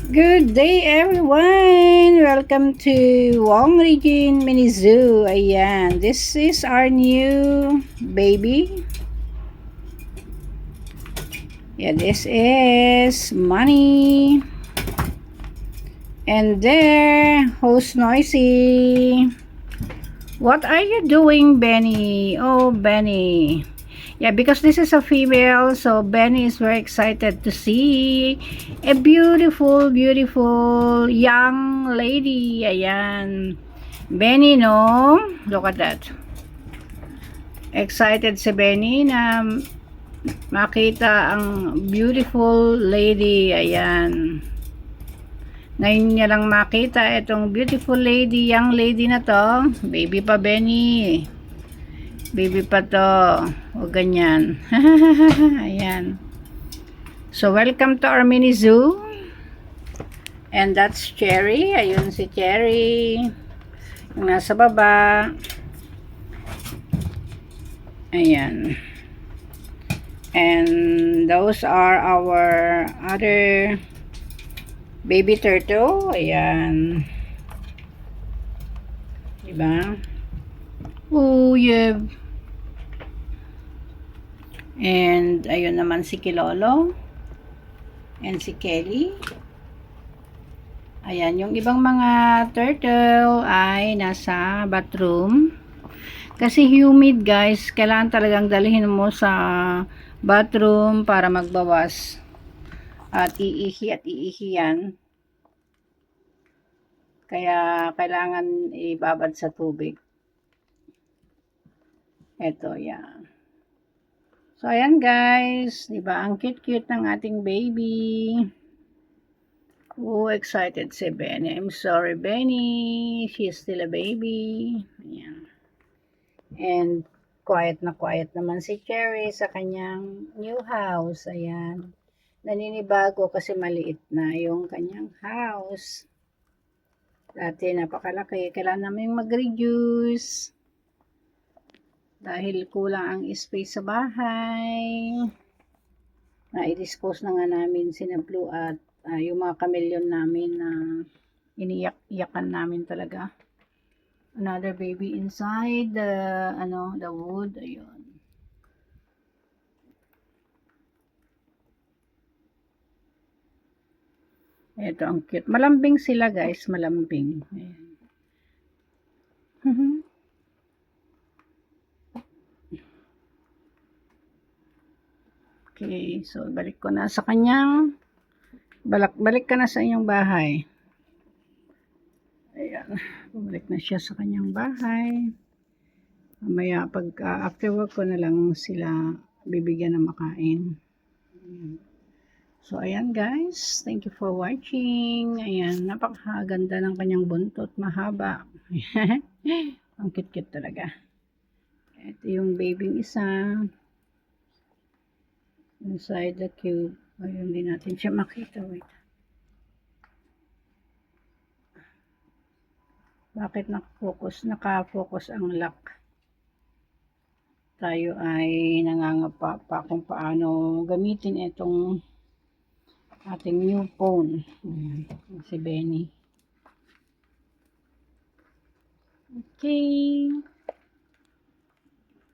Good day everyone! Welcome to Wong Regine Mini Zoo. Ayan, this is our new baby. Yeah, this is Money. And there, host Noisy. What are you doing, Benny? Oh, Benny. Yeah, because this is a female, so Benny is very excited to see a beautiful, beautiful young lady. Ayan. Benny, no? Look at that. Excited si Benny na makita ang beautiful lady. Ayan. Ngayon niya lang makita itong beautiful lady, young lady na to. Baby pa, Benny. Baby pa to. O ganyan. Ayan. So, welcome to our mini zoo. And that's Cherry. Ayun si Cherry. Yung nasa baba. Ayan. And those are our other baby turtle. Ayan. Diba? Oh, yeah. And ayun naman si Kilolo. And si Kelly. Ayan, yung ibang mga turtle ay nasa bathroom. Kasi humid guys, kailangan talagang dalhin mo sa bathroom para magbawas. At iihi yan. Kaya kailangan ibabad sa tubig. Ito, yan. So, ayan guys. Diba? Ang cute-cute ng ating baby. Oh, excited si Benny. I'm sorry, Benny. She's still a baby. Ayan. And quiet naman si Cherry sa kanyang new house. Ayan. Naninibago kasi maliit na yung kanyang house. Dati napakalaki. Kailangan namin mag-reduce. Dahil kulang ang space sa bahay. Na-dispose na nga namin sina Blue at yung mga chameleon namin na iniyak-iyakan namin talaga. Another baby inside the wood. Ayun. Ito ang cute. Malambing sila guys. Malambing. Ayan. Okay. So, balik ko na sa kanyang balik ka na sa inyong bahay. Ayan. Balik na siya sa kanyang bahay. Mamaya pag after work ko na lang sila bibigyan ng makain. Ayan. So, ayan guys. Thank you for watching. Ayan. Napakaganda ng kanyang buntot. Mahaba. Ang cute-cute talaga. Ito yung baby isa. Inside the cube. Ayun, hindi natin siya makita. Wait. Bakit naka-focus ang lock? Tayo ay nangangapa pa kung paano gamitin itong ating new phone. Si Benny. Okay.